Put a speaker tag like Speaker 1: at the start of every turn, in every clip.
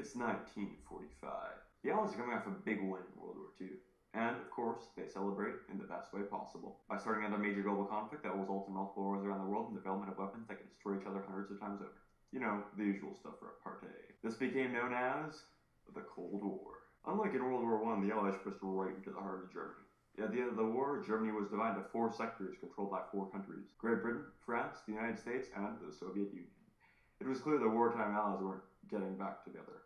Speaker 1: It's 1945. The Allies are coming off a big win in World War II. And, of course, they celebrate in the best way possible by starting another major global conflict that will result in multiple wars around the world and the development of weapons that can destroy each other hundreds of times over. You know, the usual stuff for a party. This became known as the Cold War. Unlike in World War I, the Allies pushed right into the heart of Germany. At the end of the war, Germany was divided into 4 sectors controlled by 4 countries: Great Britain, France, the United States, and the Soviet Union. It was clear the wartime Allies weren't getting back together.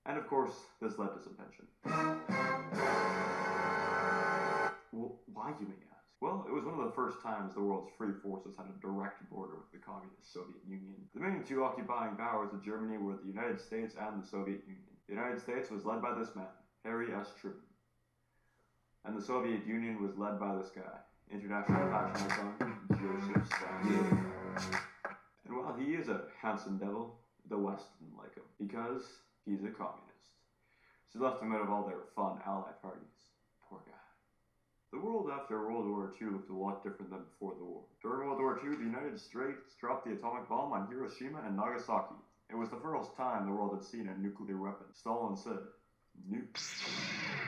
Speaker 1: And of course, this led to some tension. Well, why, you may ask? Well, it was one of the first times the world's free forces had a direct border with the communist Soviet Union. The main 2 occupying powers of Germany were the United States and the Soviet Union. The United States was led by this man, Harry S. Truman. And the Soviet Union was led by this guy, international fashion icon, Joseph Stalin. And while he is a handsome devil, the West didn't like him, because he's a communist. So left him out of all their fun ally parties. Poor guy. The world after World War II looked a lot different than before the war. During World War II, the United States dropped the atomic bomb on Hiroshima and Nagasaki. It was the first time the world had seen a nuclear weapon. Stalin said, "Nukes,"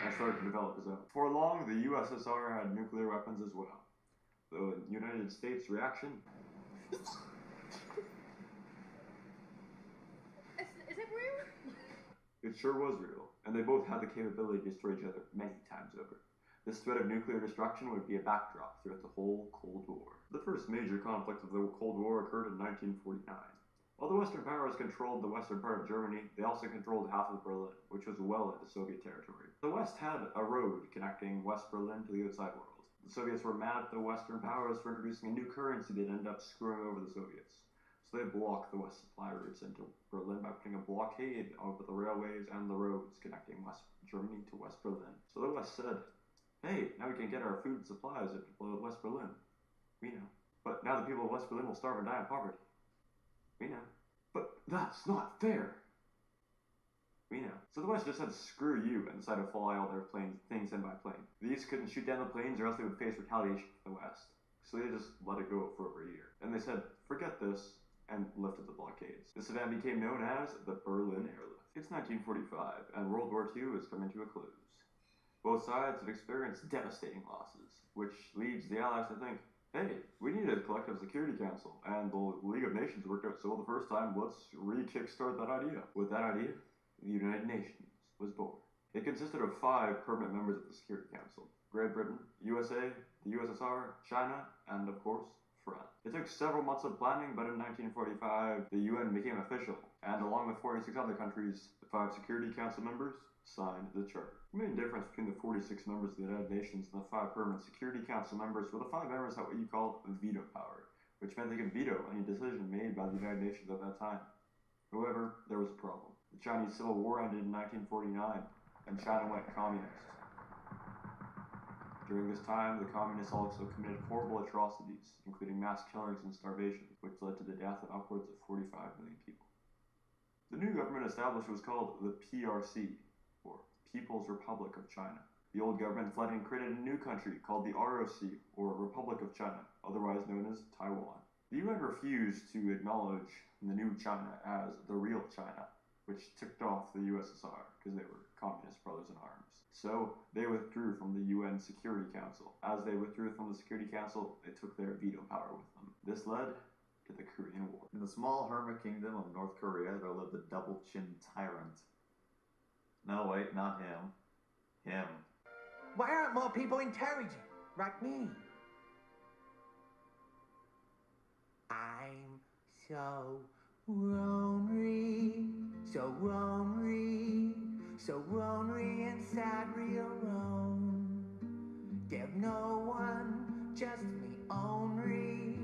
Speaker 1: and started to develop his own. For long, the USSR had nuclear weapons as well. The United States reaction...
Speaker 2: Is it real?
Speaker 1: It sure was real, and they both had the capability to destroy each other many times over. This threat of nuclear destruction would be a backdrop throughout the whole Cold War. The first major conflict of the Cold War occurred in 1949. While the Western powers controlled the western part of Germany, they also controlled half of Berlin, which was well into Soviet territory. The West had a road connecting West Berlin to the outside world. The Soviets were mad at the Western powers for introducing a new currency that ended up screwing over the Soviets. So they blocked the West supply routes into Berlin by putting a blockade over the railways and the roads connecting West Germany to West Berlin. So the West said, "Hey, now we can get our food and supplies into West Berlin." We know. But now the people of West Berlin will starve and die of poverty. We know. But that's not fair. We know. So the West just said screw you and decided to fly all their things in by plane. The East couldn't shoot down the planes or else they would face retaliation from the West. So they just let it go for over a year. And they said, forget this, and lifted the blockades. This event became known as the Berlin Airlift. It's 1945, and World War II is coming to a close. Both sides have experienced devastating losses, which leads the Allies to think, hey, we need a collective security council, and the League of Nations worked out so well the first time, let's re-kickstart that idea. With that idea, the United Nations was born. It consisted of 5 permanent members of the Security Council: Great Britain, USA, the USSR, China, and of course, France. It took several months of planning, but in 1945, the UN became official, and along with 46 other countries, the 5 Security Council members signed the charter. The main difference between the 46 members of the United Nations and the 5 permanent Security Council members were the 5 members had what you call veto power, which meant they could veto any decision made by the United Nations at that time. However, there was a problem. The Chinese Civil War ended in 1949, and China went communist. During this time, the communists also committed horrible atrocities, including mass killings and starvation, which led to the death of upwards of 45 million people. The new government established was called the PRC, or People's Republic of China. The old government fled and created a new country called the ROC, or Republic of China, otherwise known as Taiwan. The UN refused to acknowledge the new China as the real China, which ticked off the USSR because they were communist brothers in arms. So they withdrew from the UN Security Council. As they withdrew from the Security Council, they took their veto power with them. This led to the Korean War.
Speaker 3: In the small hermit kingdom of North Korea, there lived a double-chinned tyrant. No, wait, not him. Him.
Speaker 4: Why aren't more people intelligent, like me? I'm so lonely, so lonely, so lonely inside real alone. There's no one, just me only,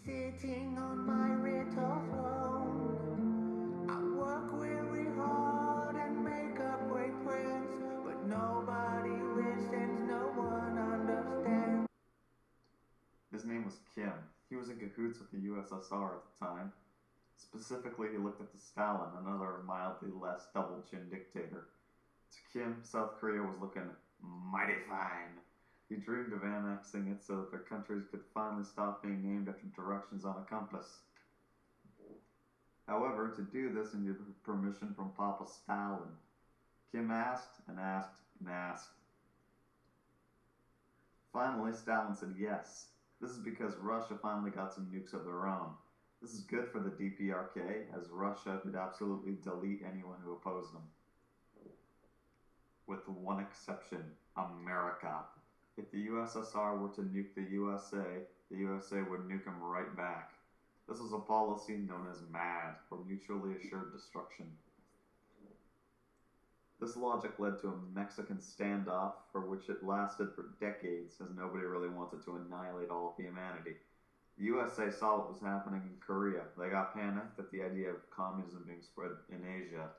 Speaker 4: sitting on my little throne. I work really hard and make up great plans, but nobody listens, no one understands.
Speaker 3: His name was Kim. He was in cahoots with the USSR at the time. Specifically, he looked up to Stalin, another mildly less double-chin dictator. To Kim, South Korea was looking mighty fine. He dreamed of annexing it so that their countries could finally stop being named after directions on a compass. However, to do this, he needed permission from Papa Stalin. Kim asked and asked and asked. Finally, Stalin said yes. This is because Russia finally got some nukes of their own. This is good for the DPRK, as Russia could absolutely delete anyone who opposed them. With one exception, America. If the USSR were to nuke the USA would nuke them right back. This was a policy known as MAD, or Mutually Assured Destruction. This logic led to a Mexican standoff for which it lasted for decades, as nobody really wanted to annihilate all of humanity. The USA saw what was happening in Korea. They got panicked at the idea of communism being spread in Asia.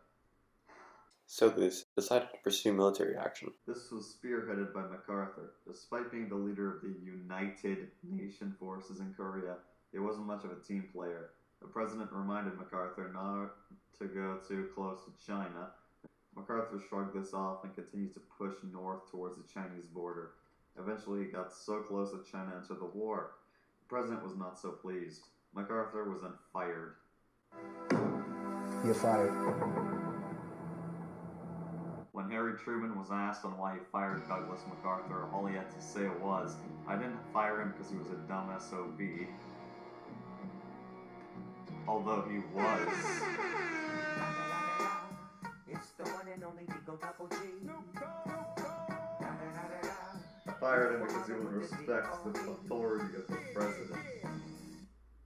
Speaker 2: So they decided to pursue military action.
Speaker 3: This was spearheaded by MacArthur. Despite being the leader of the United Nation forces in Korea, he wasn't much of a team player. The president reminded MacArthur not to go too close to China. MacArthur shrugged this off and continued to push north towards the Chinese border. Eventually, he got so close that China entered the war. The president was not so pleased. MacArthur was then fired.
Speaker 5: You're fired.
Speaker 3: When Harry Truman was asked on why he fired Douglas MacArthur, all he had to say was, "I didn't fire him because he was a dumb SOB." Although he was. Fired him because he would respect the authority of the president.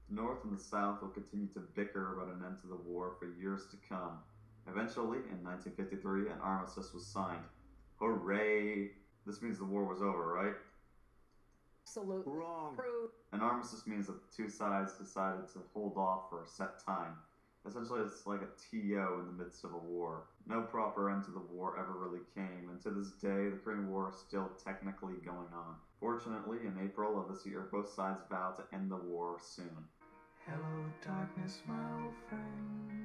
Speaker 3: The North and the South will continue to bicker about an end to the war for years to come. Eventually, in 1953, an armistice was signed. Hooray! This means the war was over, right?
Speaker 6: Absolutely.
Speaker 5: Wrong.
Speaker 3: An armistice means that the two sides decided to hold off for a set time. Essentially, it's like a TO in the midst of a war. No proper end to the war ever really came, and to this day, the Korean War is still technically going on. Fortunately, in April of this year, both sides vowed to end the war soon.
Speaker 4: Hello, darkness, my old friend.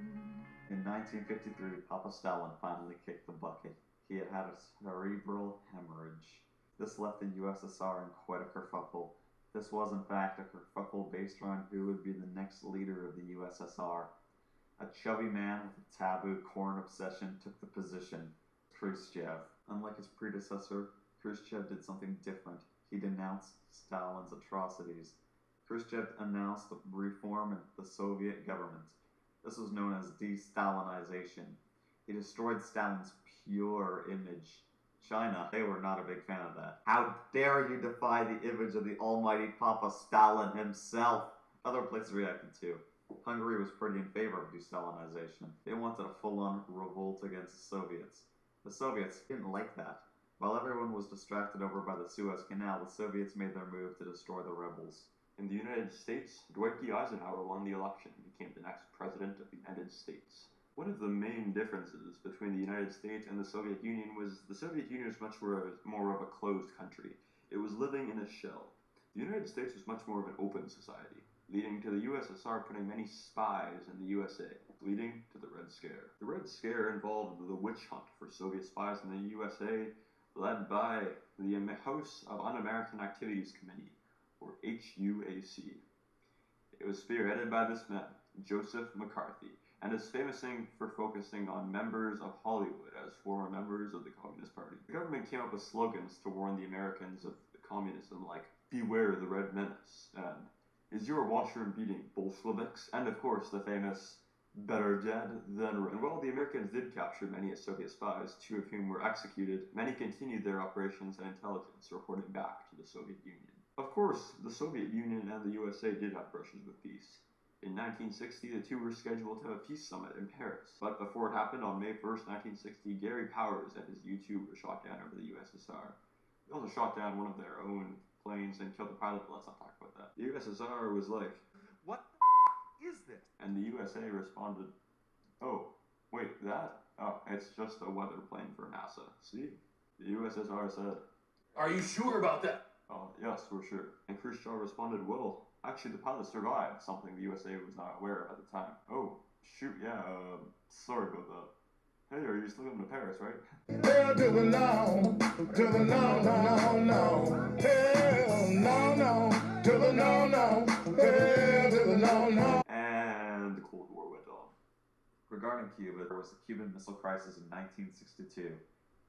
Speaker 3: In 1953, Papa Stalin finally kicked the bucket. He had had a cerebral hemorrhage. This left the USSR in quite a kerfuffle. This was, in fact, a kerfuffle based around who would be the next leader of the USSR. A chubby man with a taboo corn obsession took the position, Khrushchev. Unlike his predecessor, Khrushchev did something different. He denounced Stalin's atrocities. Khrushchev announced a reform in the Soviet government. This was known as de-Stalinization. He destroyed Stalin's pure image. China, they were not a big fan of that. How dare you defy the image of the almighty Papa Stalin himself? Other places reacted too. Hungary was pretty in favor of de-Stalinization. They wanted a full-on revolt against the Soviets. The Soviets didn't like that. While everyone was distracted over by the Suez Canal, the Soviets made their move to destroy the rebels.
Speaker 1: In the United States, Dwight D. Eisenhower won the election and became the next president of the United States. One of the main differences between the United States and the Soviet Union was the Soviet Union was much more of a closed country. It was living in a shell. The United States was much more of an open society, leading to the USSR putting many spies in the USA, leading to the Red Scare. The Red Scare involved the witch hunt for Soviet spies in the USA, led by the House of Un-American Activities Committee, or HUAC. It was spearheaded by this man, Joseph McCarthy, and is famous for focusing on members of Hollywood as former members of the Communist Party. The government came up with slogans to warn the Americans of communism like, "Beware the Red Menace," and "Is your washroom beating Bolsheviks?" And of course the famous, "Better dead than..." And while the Americans did capture many Soviet spies, 2 of whom were executed, many continued their operations and intelligence, reporting back to the Soviet Union. Of course, the Soviet Union and the USA did have brushes with peace. In 1960, the two were scheduled to have a peace summit in Paris. But before it happened, on May 1st, 1960, Gary Powers and his U-2 were shot down over the USSR. They also shot down one of their own planes and killed the pilot, but let's not talk about that. The USSR was like,
Speaker 5: What is this?
Speaker 1: and the USA responded, "Oh, wait, that? Oh, it's just a weather plane for NASA. See?" The USSR said,
Speaker 5: Are you sure about that?
Speaker 1: "Oh, yes, we're sure." And Khrushchev responded, "Well, actually the pilot survived, something the USA was not aware of at the time." "Oh, shoot, yeah, sorry about that. Hey, are you still going to Paris, right?"
Speaker 7: Hell to the no, to the no, no, no, no. Hell no, no, to the no, no. Hell to the no, no.
Speaker 1: And the Cold War went on.
Speaker 3: Regarding Cuba, there was the Cuban Missile Crisis in 1962.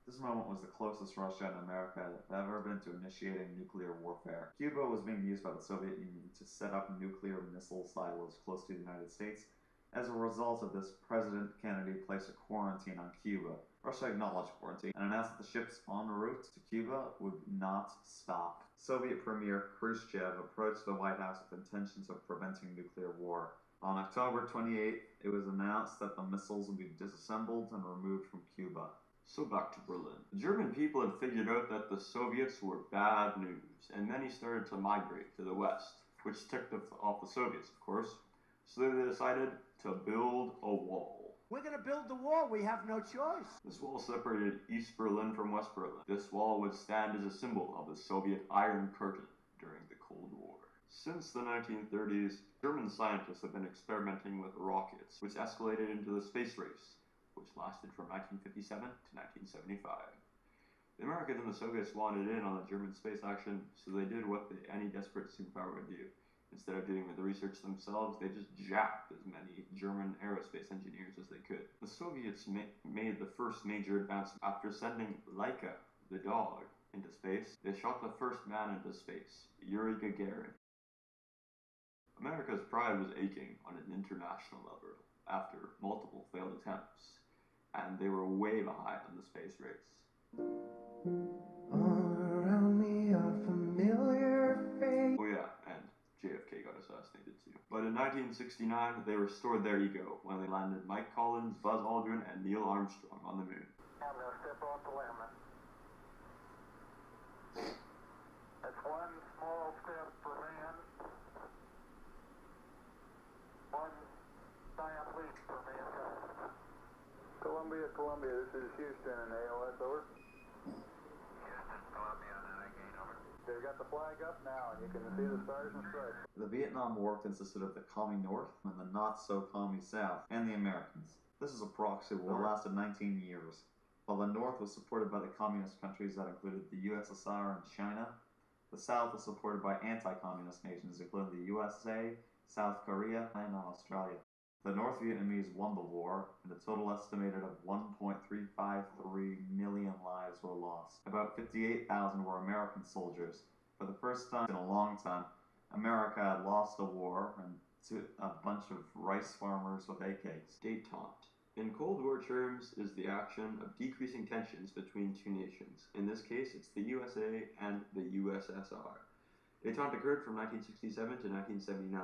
Speaker 3: This moment was the closest Russia and America have ever been to initiating nuclear warfare. Cuba was being used by the Soviet Union to set up nuclear missile silos close to the United States. As a result of this, President Kennedy placed a quarantine on Cuba. Russia acknowledged quarantine and announced that the ships en route to Cuba would not stop. Soviet Premier Khrushchev approached the White House with intentions of preventing nuclear war. On October 28th, it was announced that the missiles would be disassembled and removed from Cuba.
Speaker 1: So back to Berlin. The German people had figured out that the Soviets were bad news, and many started to migrate to the west, which ticked off the Soviets, of course. So they decided to build a wall.
Speaker 8: We're gonna build the wall. We have no choice.
Speaker 1: This wall separated East Berlin from West Berlin. This wall would stand as a symbol of the Soviet Iron Curtain during the Cold War. Since the 1930s, German scientists have been experimenting with rockets, which escalated into the space race, which lasted from 1957 to 1975. The Americans and the Soviets wanted in on the German space action, so they did what any desperate superpower would do. Instead of doing the research themselves, they just jacked as many German aerospace engineers as they could. The Soviets made the first major advancement. After sending Laika, the dog, into space, they shot the first man into space, Yuri Gagarin. America's pride was aching on an international level after multiple failed attempts, and they were way behind in the space race.
Speaker 4: All around me are familiar faces.
Speaker 1: Oh yeah, and JFK got assassinated too. But in 1969, they restored their ego when they landed Mike Collins, Buzz Aldrin, and Neil Armstrong on the moon.
Speaker 9: I'm going to step off the limit. That's one small step for man, one giant leap for mankind. Columbia, this is Houston and AOS, over. Houston, Columbia, and again, over. They've got the flag up now, and you can see the stars and stripes.
Speaker 3: The Vietnam War consisted of the commie North and the not-so-commie South, and the Americans. This is a proxy war that lasted 19 years. While the North was supported by the communist countries that included the USSR and China, the South was supported by anti-communist nations including the USA, South Korea, and Australia. The North Vietnamese won the war, and a total estimated of 1.353 million lives were lost. About 58,000 were American soldiers. For the first time in a long time, America had lost a war and to a bunch of rice farmers with AKs.
Speaker 1: Détente. In Cold War terms, is the action of decreasing tensions between two nations. In this case, it's the USA and the USSR. Détente occurred from 1967 to 1979,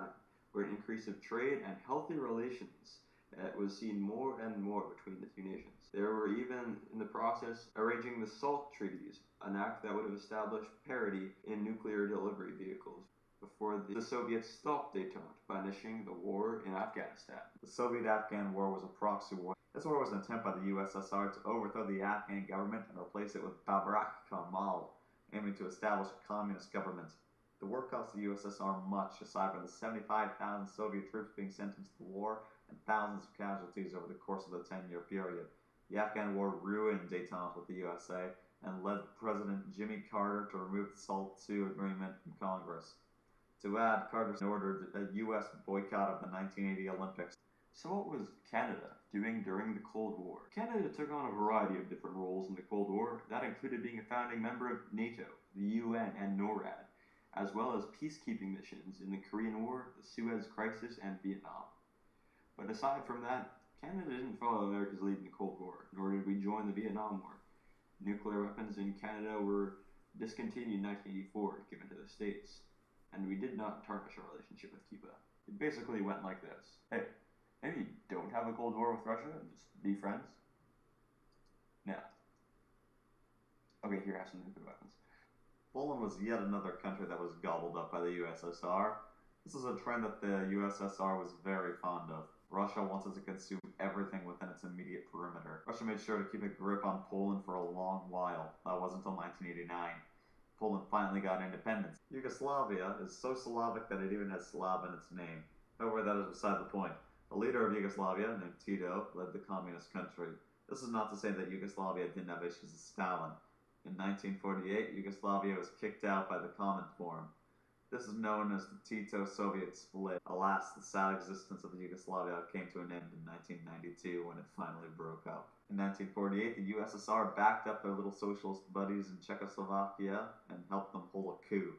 Speaker 1: where an increase of trade and healthy relations was seen more and more between the two nations. There were even, in the process, arranging the SALT treaties, an act that would have established parity in nuclear delivery vehicles, before the Soviets stopped détente by initiating the war in Afghanistan.
Speaker 3: The Soviet-Afghan War was a proxy war. This war was an attempt by the USSR to overthrow the Afghan government and replace it with Babrak Kemal, aiming to establish a communist government. The war cost the USSR much, aside from the 75,000 Soviet troops being sent into the war and thousands of casualties over the course of the 10-year period. The Afghan War ruined détente with the USA and led President Jimmy Carter to remove the SALT II agreement from Congress. To add, Carter ordered a U.S. boycott of the 1980 Olympics.
Speaker 1: So what was Canada doing during the Cold War? Canada took on a variety of different roles in the Cold War. That included being a founding member of NATO, the UN, and NORAD, as well as peacekeeping missions in the Korean War, the Suez Crisis, and Vietnam. But aside from that, Canada didn't follow America's lead in the Cold War, nor did we join the Vietnam War. Nuclear weapons in Canada were discontinued in 1984, given to the States, and we did not tarnish our relationship with Cuba. It basically went like this. Hey, maybe don't have a Cold War with Russia and just be friends? No. Okay, here, have some nuclear weapons.
Speaker 3: Poland was yet another country that was gobbled up by the USSR. This is a trend that the USSR was very fond of. Russia wanted to consume everything within its immediate perimeter. Russia made sure to keep a grip on Poland for a long while. That wasn't until 1989. Poland finally got independence. Yugoslavia is so Slavic that it even has Slav in its name. However, that is beside the point. The leader of Yugoslavia, named Tito, led the communist country. This is not to say that Yugoslavia didn't have issues with Stalin. In 1948, Yugoslavia was kicked out by the Common Forum. This is known as the Tito-Soviet split. Alas, the sad existence of Yugoslavia came to an end in 1992 when it finally broke up. In 1948, the USSR backed up their little socialist buddies in Czechoslovakia and helped them pull a coup.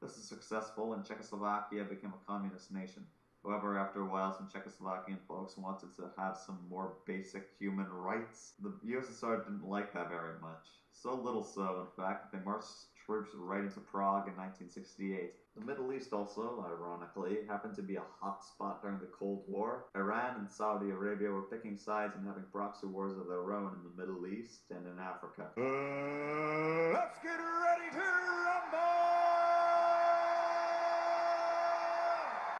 Speaker 3: This was successful, and Czechoslovakia became a communist nation. However, after a while, some Czechoslovakian folks wanted to have some more basic human rights. The USSR didn't like that very much. So little so, in fact, that they marched troops right into Prague in 1968. The Middle East also, ironically, happened to be a hot spot during the Cold War. Iran and Saudi Arabia were picking sides and having proxy wars of their own in the Middle East and in Africa.
Speaker 7: Let's get ready to rumble!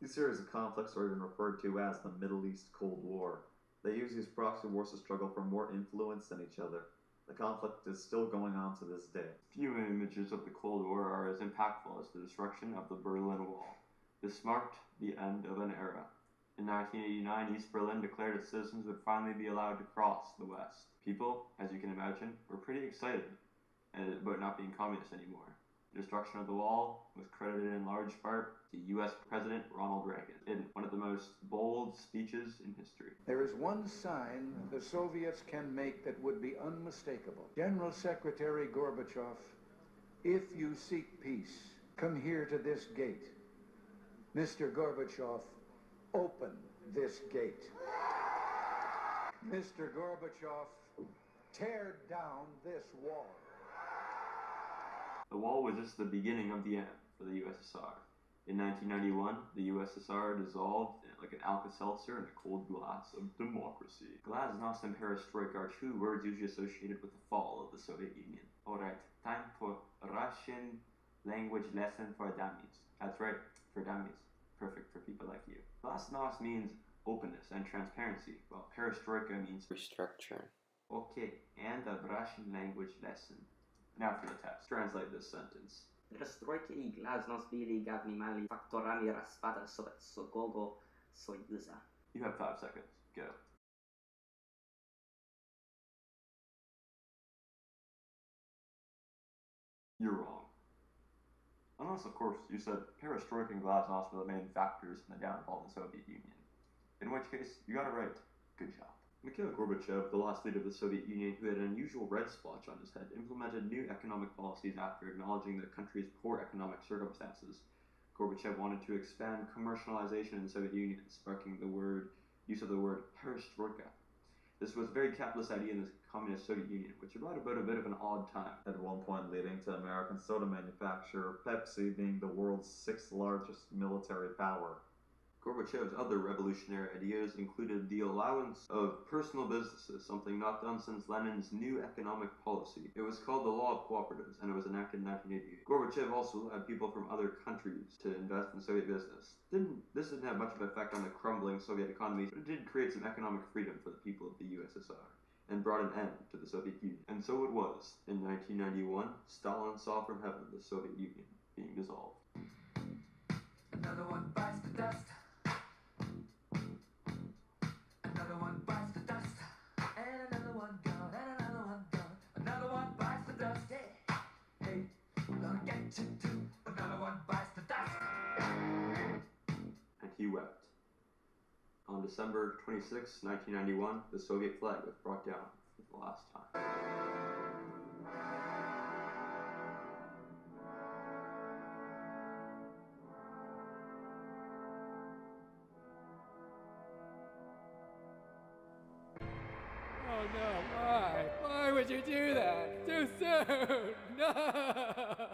Speaker 3: These series of conflicts are even referred to as the Middle East Cold War. They use these proxy wars to struggle for more influence than each other. The conflict is still going on to this day.
Speaker 1: Few images of the Cold War are as impactful as the destruction of the Berlin Wall. This marked the end of an era. In 1989, East Berlin declared its citizens would finally be allowed to cross the West. People, as you can imagine, were pretty excited about not being communist anymore. The destruction of the wall was credited in large part to U.S. President Ronald Reagan in one of the most bold speeches in history.
Speaker 8: There is one sign the Soviets can make that would be unmistakable. General Secretary Gorbachev, if you seek peace, come here to this gate. Mr. Gorbachev, open this gate. Mr. Gorbachev, tear down this wall.
Speaker 1: The wall was just the beginning of the end for the USSR. In 1991, the USSR dissolved like an Alka-Seltzer in a cold glass of democracy. Glasnost and perestroika are two words usually associated with the fall of the Soviet Union. Alright, time for Russian language lesson for dummies. That's right, for dummies. Perfect for people like you. Glasnost means openness and transparency, while perestroika means
Speaker 2: restructuring.
Speaker 1: Okay, and a Russian language lesson. Now for the test. Translate this sentence.
Speaker 10: Perestroika i glasnost byli glavními faktorami rozpadu Sovětského Sojuza.
Speaker 1: You have 5 seconds. Go. You're wrong. Unless, of course, you said perestroika and glasnost were the main factors in the downfall of the Soviet Union. In which case, you got it right. Good job. Mikhail Gorbachev, the last leader of the Soviet Union who had an unusual red splotch on his head, implemented new economic policies after acknowledging the country's poor economic circumstances. Gorbachev wanted to expand commercialization in the Soviet Union, sparking the use of the word perestroika. This was a very capitalist idea in the communist Soviet Union, which brought about a bit of an odd time.
Speaker 3: At one point leading to American soda manufacturer Pepsi being the world's 6th largest military power.
Speaker 1: Gorbachev's other revolutionary ideas included the allowance of personal businesses, something not done since Lenin's new economic policy. It was called the Law of Cooperatives, and it was enacted in 1988. Gorbachev also allowed people from other countries to invest in Soviet business. This didn't have much of an effect on the crumbling Soviet economy, but it did create some economic freedom for the people of the USSR, and brought an end to the Soviet Union. And so it was. In 1991, Stalin saw from heaven the Soviet Union being dissolved.
Speaker 4: Another one bites the dust. Another one bites the dust. And another one gone, and another one gone. Another one bites the dust. Yeah. Hey, gonna get you too. Another one bites the dust.
Speaker 1: And he wept. On December 26, 1991, the Soviet flag was brought down for the last time.
Speaker 11: Oh no, why? Why would you do that? Too soon! No!